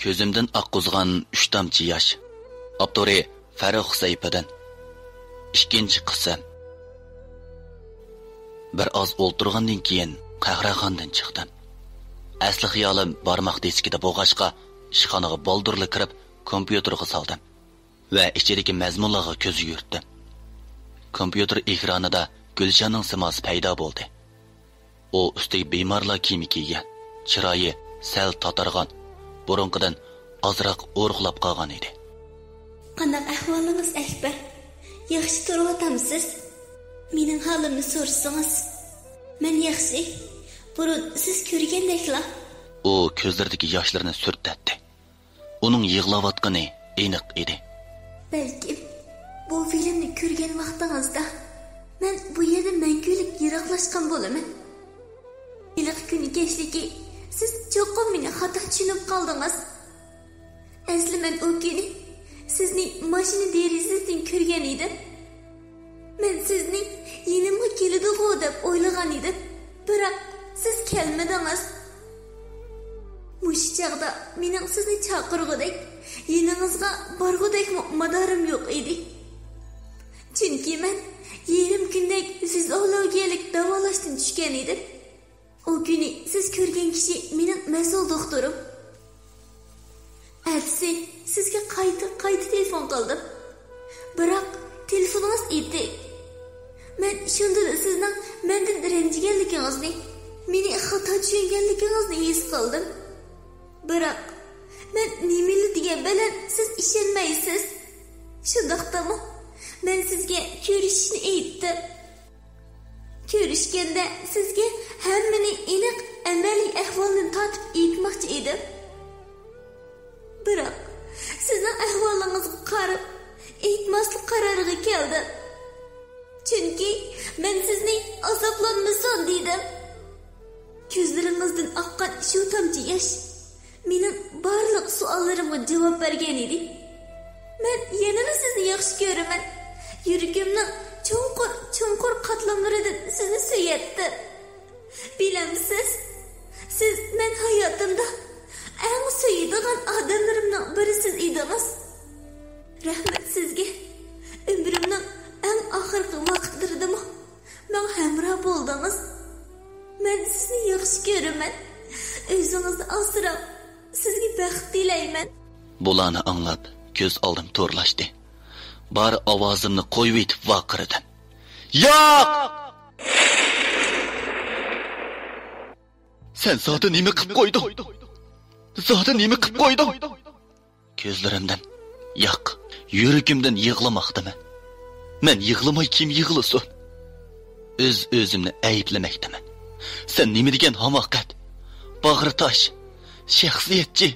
Ko'zimdan oqqizgan 3 tomchi yosh. Abduri Farruh Sayfidan. Ikkinchi qism. Bir oz o'ltirgandan keyin qahraxondan chiqdim. Asli xiyolim barmoq diskida bo'g'ashqa ishxonaga boldurli kirib, kompyuterga soldim va ichidagi mazmunlarga ko'z yurtdim. Kompyuter ekranida Gulshanning simosi paydo bo'ldi. U ustiga bemorlar kiyimi kiygan, chiroyi sal tatargan, burunqidan ozroq o'rg'lab qolgan edi. Qanday ahvolingiz Akbar? Yaxshi turibsiz? Mening holimni so'rsangiz. Men yaxshi. Burun siz ko'rgandekla. U ko'zlaridagi yoshlarni surtatdi. Uning yig'layotgani aniq edi. Balki bu filmni ko'rgan vaqtingizda men bu yerda mangulik yiroqlashgan bo'laman. Iliq kuni kechligi siz cho'qim meni xato tushunib qoldingiz. Asli men o kuni sizni mashina derazasidan ko'rgan edim. Men sizni yenimga keladi-ku deb o'ylagan edim. Biroq siz kelmadingiz. Mush chaqda mening sizni chaqirgudek, yeningizga borgudek madarim yo'q edi. Chunki men yerim kundek fiziologiyalik davolashdan tushgan edim. O kuni siz ko'rgan kishi mening mas'ul doktorim. Atsi, sizga qayta telefon qildim. Biroq telefoningiz edi. Men shunda sizning mendan ranjiganligingizni, meni xato tushunganligingizni his qildim. Biroq men nimani degan bilan siz ishonmaysiz. Shundaqdami? Men sizga ko'rishishni aytdim. Ko'rishganda sizga hammani aniq amaliy ahvolni tatib aytmoqchi edim. Biroq sizning ahvolingizga qarab aytmaslik qaroriga keldim. Chunki men sizni azoblanmasin dedim. Ko'zlaringizdan oqqan shu tomchi yosh mening barliq savollarimga javob bergan edi. Men yana sizni yaxshi ko'raman. Yuragimning chunqur qatlamlaridan sizni suyatdi. Bilamsiz, siz men hayotimda eng suyadigan odamlarimning birisiz edingiz. Rahmat sizga. Umrimning eng oxirgi vaqtlarida men hamroh bo'ldingiz. Men sizni yaxshi ko'raman. O'zingizni asrab, sizga baxt tilayman. Bularni anglab, ko'z oldim to'rlashdi. Bari ovozimni qo'yib etib vaqirdim. Yo'q! Sen zoti nima qilib qo'yding? Zoti nima qilib qo'yding? Ko'zlarimdan, yo'q, yuragimdan yig'lamoqdaman. Men yig'lamay kim yig'lasin? O'zimni ayblamoqdaman. Sen nima degan hamoqat? Bag'ri tosh, shaxsiyatchi.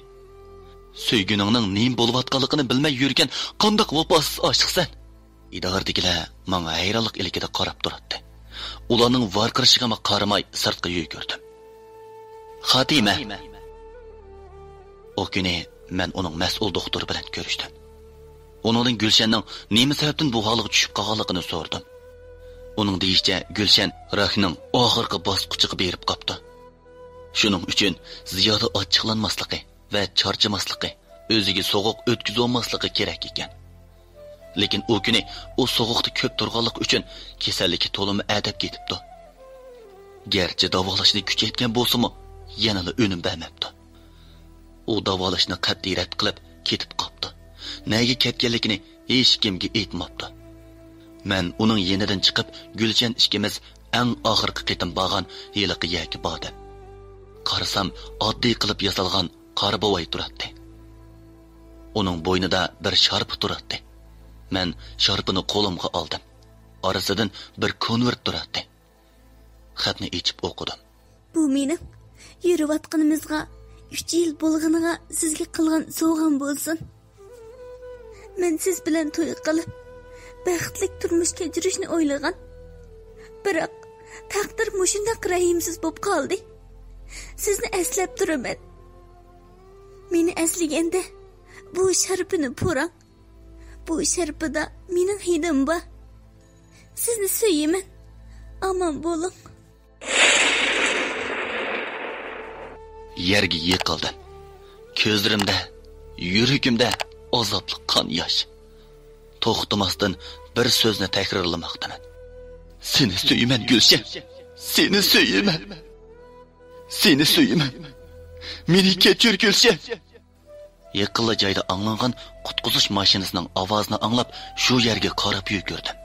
Сөйгүніңнің нем болып атқалықыны білмей yurgan qandoq vafosiz oshiqsan. Idogardagilar menga hayronlik ilikida qarab turibdi. Ularning varqirishig'a qaramay sirtqa yugurdim. Xotima. O kuni men uning mas'ul doktori bilan ko'rishdim. Uning Gulshanning nima sababdan bu holga tushib qolganligini so'radim. Uning deyishicha Gulshan rahning oxirgi bosqichiga berib qopti. Shuning uchun ziyoda ochiqlanmasligi va charchamasligi, o'ziga sovuq o'tkazib olmasligi kerak ekan. Lekin o kuni u sovuqda ko'p turganlik uchun kasalligi to'limi adab ketibdi. Garchi davolashni kuchaytgan bo'lsa-mu, yana o'nim bermabdi. U davolashni qat'iy rad qilib ketib qopti. Nega ketganligini hech kimga aytmabdi. Men uning yenidan chiqib, Gulshan ikkimiz eng oxirgi qitim borgan yiliqi yaki bordim. Qarasam, oddiy qilib yasalgan qora bovoy turibdi. Uning bo'ynida bir sharp turibdi. Men sharpini qo'limga oldim. Orasidan bir konvert turibdi. Xatni ichib o'qidim. Bu mening yurayotganimizga 3 yil bo'lganiga sizga qilgan sovg'am bo'lsin. Men siz bilan to'y qilib, baxtli turmush kechirishni o'ylagan. Biroq taqdir mushundaq rahimsiz bo'lib qoldi. Sizni eslab turaman. Meni eslaganda bu sharpini purang. Bu sharpida mening hidim bor. Sizni sevaman. Aman bo'ling. Yerga yiqildim. Ko'zlarimda yuragimda azobli qon yosh. To'xtamasdan bir so'zni takrorlamoqdaman. Seni suyman Gulshan. Seni suyman. Seni suyman. Meni kechir Gulshan. Yaqinla joyda anglangan qutquzish mashinasining ovozini anglab, shu yerga qarab yugurdim.